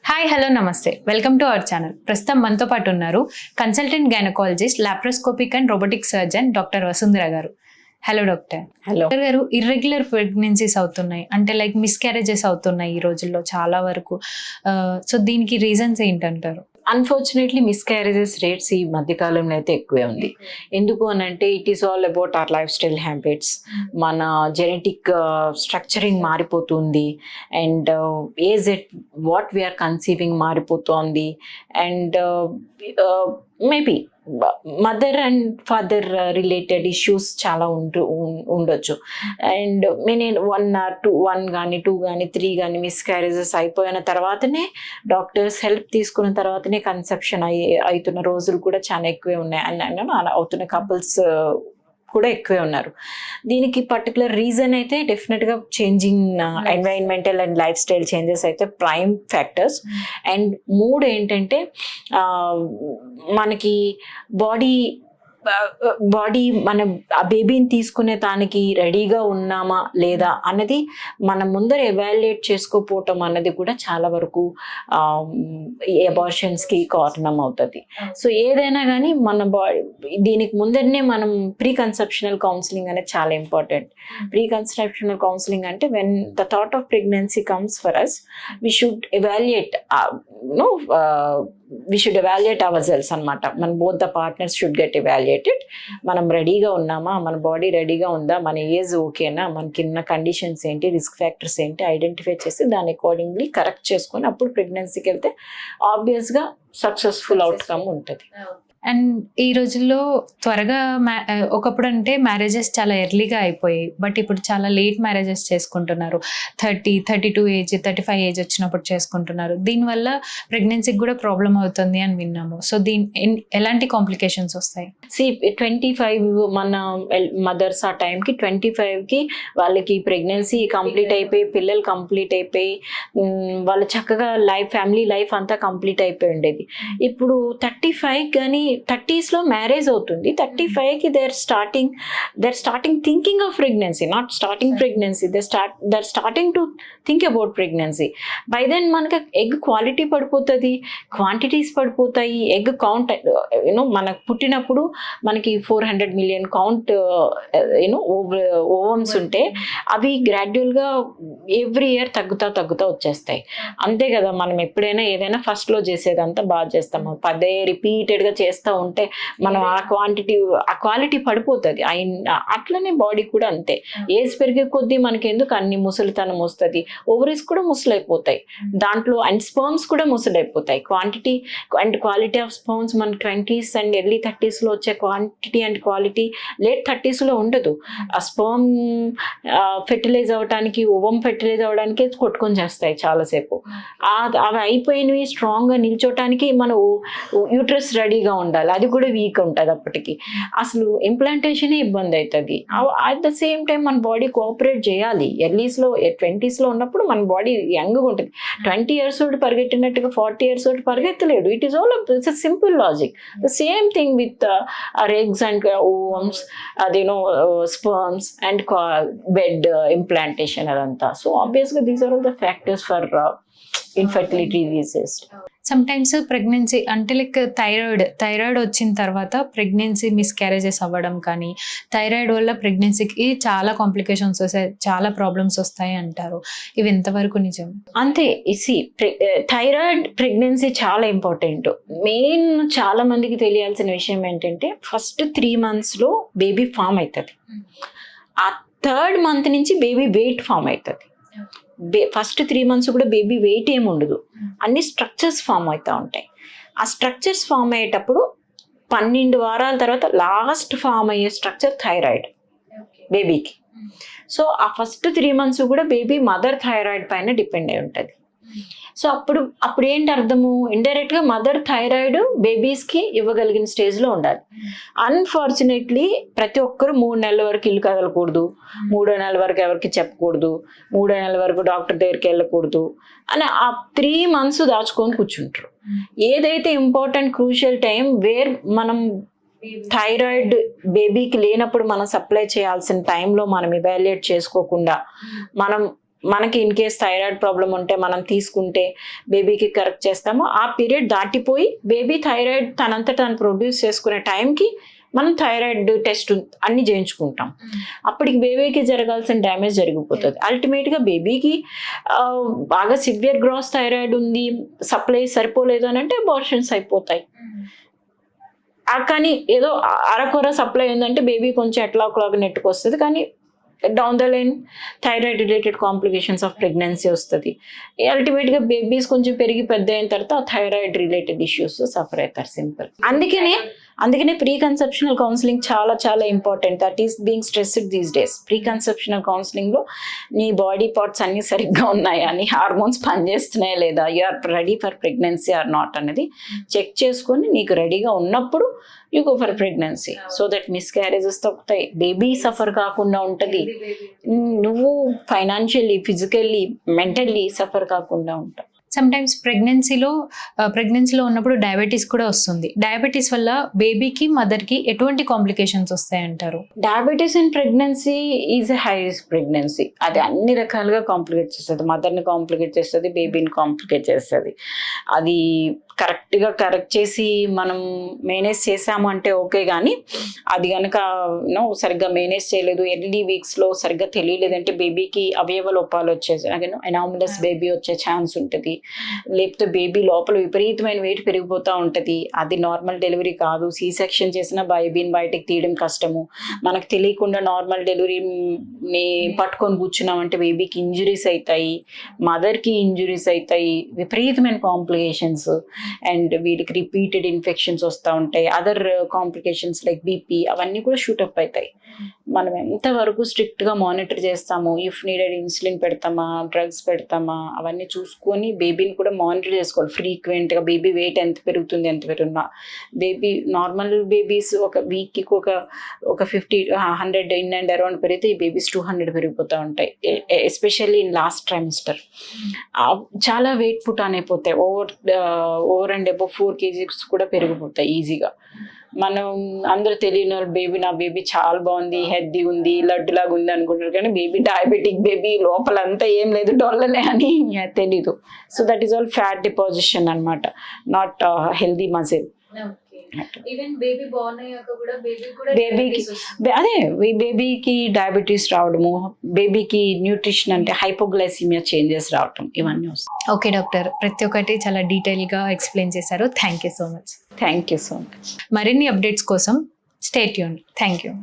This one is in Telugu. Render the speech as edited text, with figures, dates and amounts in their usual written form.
Hi hello namaste welcome to our channel. ప్రస్తుతం మనతో పాటు ఉన్నారు consultant gynaecologist, laparoscopic and robotic surgeon doctor Vasundhara garu. Hello doctor. Hello garu, irregular pregnancies అవుతున్నాయి అంటే లైక్ మిస్క్యారేజెస్ అవుతున్నాయి ఈ రోజుల్లో చాలా వరకు. సో దీనికి రీజన్స్ ఏంటంటారు? అన్ఫార్చునేట్లీ మిస్క్యారేజెస్ రేట్స్ ఈ మధ్యకాలంలో అయితే ఎక్కువే ఉంది. ఎందుకు అని అంటే it is all about our lifestyle habits. మన జెనెటిక్ స్ట్రక్చరింగ్ మారిపోతుంది and age at what we are conceiving మారిపోతుంది and maybe mother and father related issues చాలా ఉండొచ్చు. అండ్ నేను 1 కానీ 2 కానీ 3 కానీ మిస్క్యారేజెస్ అయిపోయిన తర్వాతనే డాక్టర్స్ హెల్ప్ తీసుకున్న తర్వాతనే కన్సెప్షన్ అవుతున్న రోజులు కూడా చాలా ఎక్కువే ఉన్నాయి. అండ్ అవుతున్న కపుల్స్ కూడా ఎక్కువే ఉన్నారు. దీనికి పర్టికులర్ రీజన్ అయితే డెఫినెట్గా changing environmental and life style changes అయితే ప్రైమ్ ఫ్యాక్టర్స్. అండ్ మూడు ఏంటంటే మనకి బాడీ మన ఆ బేబీని తీసుకునే దానికి రెడీగా ఉన్నామా లేదా అన్నది మనం ముందర ఎవాల్యుయేట్ చేసుకోపోవటం అన్నది కూడా చాలా వరకు అబార్షన్స్కి కారణం అవుతుంది. సో ఏదైనా కానీ మన దీనికి ముందరనే మనం ప్రీ కన్సెప్షనల్ కౌన్సిలింగ్ అనేది చాలా ఇంపార్టెంట్. ప్రీ కన్సెప్షనల్ కౌన్సిలింగ్ అంటే when the thought of pregnancy comes for us, we should evaluate ourselves అనమాట. మన both the partners should get evaluated. మనం రెడీగా ఉన్నామా, మన బాడీ రెడీగా ఉందా, మన ఏజ్ ఓకేనా, మనకిన్న కండిషన్స్ ఏంటి, రిస్క్ ఫ్యాక్టర్స్ ఏంటి ఐడెంటిఫై చేసి దాని అకార్డింగ్లీ కరెక్ట్ చేసుకొని అప్పుడు ప్రెగ్నెన్సీకి వెళ్తే ఆబ్వియస్గా సక్సెస్ఫుల్ అవుట్కమ్ ఉంటుంది. అండ్ ఈ రోజుల్లో త్వరగా ఒకప్పుడు అంటే మ్యారేజెస్ చాలా ఎర్లీగా అయిపోయాయి, బట్ ఇప్పుడు చాలా లేట్ మ్యారేజెస్ చేసుకుంటున్నారు. 32 ఏజ్ 35 ఏజ్ వచ్చినప్పుడు చేసుకుంటున్నారు. దీనివల్ల ప్రెగ్నెన్సీకి కూడా ప్రాబ్లం అవుతుంది అని విన్నాము. సో ఎలాంటి కాంప్లికేషన్స్ వస్తాయి? 25 మన మదర్స్ ఆ టైంకి 25కి వాళ్ళకి ప్రెగ్నెన్సీ కంప్లీట్ అయిపోయి పిల్లలు కంప్లీట్ అయిపోయి వాళ్ళు చక్కగా ఫ్యామిలీ లైఫ్ అంతా కంప్లీట్ అయిపోయి ఉండేది. ఇప్పుడు 35 కానీ 30sలో మ్యారేజ్ అవుతుంది. 35కి they're starting thinking of pregnancy, not starting pregnancy. They're starting to think about pregnancy. By then మనకి ఎగ్ క్వాలిటీ పడిపోతుంది, క్వాంటిటీస్ పడిపోతాయి. ఎగ్ కౌంట్ మనకు పుట్టినప్పుడు మనకి 400 million కౌంట్ ఓవమ్స్ ఉంటే అవి గ్రాడ్యువల్గా ఎవ్రీ ఇయర్ తగ్గుతా వచ్చేస్తాయి. అంతే కదా, మనం ఎప్పుడైనా ఏదైనా ఫస్ట్లో చేసేదంతా బాగా చేస్తాము, పదే రిపీటెడ్గా చేస్తూ ఉంటే మనం ఆ క్వాలిటీ పడిపోతుంది. అట్లనే బాడీ కూడా అంతే. ఏజ్ పెరిగే కొద్దీ మనకి ఎందుకు అన్ని ముసలితనం వస్తుంది, ఓవరీస్ కూడా ముసలైపోతాయి దాంట్లో, అండ్ స్పర్మ్స్ కూడా ముసలైపోతాయి. Quantity and quality of sperms మన 20s అండ్ ఎర్లీ 30sలో వచ్చే క్వాంటిటీ అండ్ క్వాలిటీ లేట్ 30sలో ఉండదు. ఆ స్పర్మ్ ఫెర్టిలైజ్ అవ్వడానికి, ఓవం ఫెర్టిలైజ్ అవ్వడానికి కొట్టుకొని చేస్తాయి చాలాసేపు. అవి అయిపోయినవి స్ట్రాంగ్గా నిల్చోటానికి మన యూట్రస్ రెడీగా ఉండాలి, అది కూడా వీక్ ఉంటుంది. అప్పటికి అసలు ఇంప్లాంటేషనే ఇబ్బంది అవుతుంది. అట్ ద సేమ్ టైం మన బాడీ కోఆపరేట్ చేయాలి. 20sలో ఉన్నప్పుడు మన బాడీ యంగ్గా ఉంటుంది. 20 years ఓల్డ్ పరిగెట్టినట్టుగా 40 years ఓల్డ్ పరిగెత్తలేడు. It is all it's a simple logic. The same thing with eggs and ovoms, sperms and bed implantation అదంతా. సో ఆబ్వియస్గా these are all the factors for infertility disease. Sometimes pregnancy అంటే లైక్ థైరాయిడ్ వచ్చిన తర్వాత ప్రెగ్నెన్సీ మిస్క్యారేజెస్ అవ్వడం కానీ, థైరాయిడ్ వల్ల ప్రెగ్నెన్సీకి చాలా కాంప్లికేషన్స్ వస్తాయి, చాలా ప్రాబ్లమ్స్ వస్తాయి అంటారు. ఇవి ఎంతవరకు నిజం? అంతే. థైరాయిడ్ ప్రెగ్నెన్సీ చాలా ఇంపార్టెంట్. మెయిన్ చాలా మందికి తెలియాల్సిన విషయం ఏంటంటే ఫస్ట్ 3 monthsలో బేబీ ఫామ్ అవుతుంది. ఆ 3rd month నుంచి బేబీ వెయిట్ ఫామ్ అవుతుంది. ఫస్ట్ 3 months కూడా బేబీ వెయిట్ ఏమి ఉండదు, అన్ని స్ట్రక్చర్స్ ఫామ్ అవుతూ ఉంటాయి. ఆ స్ట్రక్చర్స్ ఫామ్ అయ్యేటప్పుడు 12 వారాల తర్వాత లాస్ట్ ఫామ్ అయ్యే స్ట్రక్చర్ థైరాయిడ్ బేబీకి. సో ఆ ఫస్ట్ 3 months కూడా బేబీ మదర్ థైరాయిడ్ పైన డిపెండ్ అయి ఉంటుంది. సో అప్పుడు ఏంటి అర్థము, ఇండైరెక్ట్గా మదర్ థైరాయిడ్ బేబీస్కి ఇవ్వగలిగిన స్టేజ్లో ఉండాలి. అన్ఫార్చునేట్లీ ప్రతి ఒక్కరు 3 నెలల వరకు ఇల్లు కదలకూడదు, 3వ నెల వరకు ఎవరికి చెప్పకూడదు, 3వ నెల వరకు డాక్టర్ దగ్గరికి వెళ్ళకూడదు అని ఆ 3 months దాచుకొని కూర్చుంటారు. ఏదైతే ఇంపార్టెంట్ క్రూషియల్ టైం వేర్ మనం థైరాయిడ్ బేబీకి లేనప్పుడు మనం సప్లై చేయాల్సిన టైంలో మనం ఇవాల్యుయేట్ చేసుకోకుండా మనం మనకి ఇన్ కేస్ థైరాయిడ్ ప్రాబ్లం ఉంటే మనం తీసుకుంటే బేబీకి కరెక్ట్ చేస్తామో ఆ పీరియడ్ దాటిపోయి బేబీ థైరాయిడ్ తనంతట తను ప్రొడ్యూస్ చేసుకునే టైంకి మనం థైరాయిడ్ టెస్ట్ అన్ని చేయించుకుంటాం. అప్పటికి బేబీకి జరగాల్సిన డ్యామేజ్ జరిగిపోతుంది. అల్టిమేట్గా బేబీకి బాగా సివియర్ గ్రాస్ థైరాయిడ్ ఉంది, సప్లై సరిపోలేదు అని అంటే అబార్షన్స్ అయిపోతాయి. కానీ ఏదో అరకొర సప్లై ఉందంటే బేబీ కొంచెం ఎట్లా ఒకలాగా నెట్టుకొస్తుంది, కానీ down the line thyroid related complications of pregnancy వస్తుంది. అల్టిమేట్గా బేబీస్ కొంచెం పెరిగి పెద్ద అయిన తర్వాత ఆ థైరాయిడ్ రిలేటెడ్ ఇష్యూస్ సఫర్ అవుతారు. సింపుల్. అందుకనే ప్రీ కన్సెప్షనల్ కౌన్సిలింగ్ చాలా చాలా important. That is being stressed these days. Pre conceptional కౌన్సిలింగ్లో నీ బాడీ పార్ట్స్ అన్నీ సరిగ్గా ఉన్నాయా, నీ హార్మోన్స్ పనిచేస్తున్నాయా లేదా, you are ready for pregnancy or not అనేది చెక్ చేసుకొని నీకు రెడీగా ఉన్నప్పుడు you go for pregnancy. So that miscarriages తగ్గుతాయి, బేబీ సఫర్ కాకుండా ఉంటుంది, నువ్వు ఫైనాన్షియల్లీ, ఫిజికల్లీ, మెంటల్లీ సఫర్ కాకుండా ఉంటావు. సమ్ టైమ్స్ ప్రెగ్నెన్సీలో ఉన్నప్పుడు డయాబెటీస్ కూడా వస్తుంది. డయాబెటీస్ వల్ల బేబీకి మదర్కి ఎటువంటి కాంప్లికేషన్స్ వస్తాయంటారు? Diabetes in pregnancy is a high risk pregnancy. అది అన్ని రకాలుగా కాంప్లికేట్ చేస్తుంది. మదర్ని కాంప్లికేట్ చేస్తుంది, బేబీని కాంప్లికేట్ చేస్తుంది. అది కరెక్ట్ చేసి మనం మేనేజ్ చేసాము అంటే ఓకే, కానీ అది కనుక సరిగ్గా మేనేజ్ చేయలేదు, ఎర్లీ వీక్స్లో సరిగ్గా తెలియలేదంటే బేబీకి అవయవ లోపాలు వచ్చేసి ఎనామలస్ బేబీ వచ్చే ఛాన్స్ ఉంటుంది. లేకపోతే బేబీ లోపల విపరీతమైన వెయిట్ పెరిగిపోతూ ఉంటుంది. అది నార్మల్ డెలివరీ కాదు. సి సెక్షన్ చేసిన బేబీని బయటకు తీయడం కష్టము. మనకు తెలియకుండా నార్మల్ డెలివరీని పట్టుకొని కూర్చున్నామంటే బేబీకి ఇంజురీస్ అవుతాయి, మదర్కి ఇంజురీస్ అవుతాయి, విపరీతమైన కాంప్లికేషన్స్. అండ్ వీటికి రిపీటెడ్ ఇన్ఫెక్షన్స్ వస్తూ ఉంటాయి. అదర్ కాంప్లికేషన్స్ లైక్ బీపీ అవన్నీ కూడా షూటప్ అవుతాయి. మనం ఎంతవరకు స్ట్రిక్ట్గా మానిటర్ చేస్తాము, ఇఫ్ నీడెడ్ ఇన్సులిన్ పెడతామా, డ్రగ్స్ పెడతామా, అవన్నీ చూసుకొని బేబీని కూడా మానిటర్ చేసుకోవాలి ఫ్రీక్వెంట్గా. బేబీ వెయిట్ ఎంత పెరుగుతుంది, ఎంత పెరుగుతున్నా. బేబీ నార్మల్ బేబీస్ ఒక వీక్కి ఒక 50-100 ఇన్ అండ్ అరౌండ్ పెరిగితే ఈ బేబీస్ 200 పెరిగిపోతూ ఉంటాయి. ఎస్పెషల్లీ ఇన్ లాస్ట్ ట్రైమిస్టర్ చాలా వెయిట్ పుట్ ఆన్ అయిపోతాయి. ఓవర్ అండ్ అబౌవ్ 4 kgs కూడా పెరిగిపోతాయి ఈజీగా. మనం అందరూ తెలియని వాళ్ళు నా బేబీ చాలా బాగుంది, హెల్దీ ఉంది, లడ్డు లాగా ఉంది అనుకుంటారు, కానీ బేబీ డయాబెటిక్ బేబీ, లోపలంతా ఏం లేదు, డొల్లలే అని తెలీదు. So that is all fat deposition అనమాట, నాట్ హెల్దీ మజిల్. బేబీకి డయాబెటీస్ రావడము, బేబీకి న్యూట్రిషన్ అంటే హైపోగ్లైసిమియా చేంజెస్ రావటం, ఇవన్నీ వస్తాయి. ఓకే డాక్టర్, ప్రతి ఒక్కటి చాలా డీటెయిల్గా ఎక్స్ప్లెయిన్ చేశారు. Thank you so much. Thank you so much. మరిన్ని అప్డేట్స్ కోసం స్టే ట్యూన్డ్. Thank you.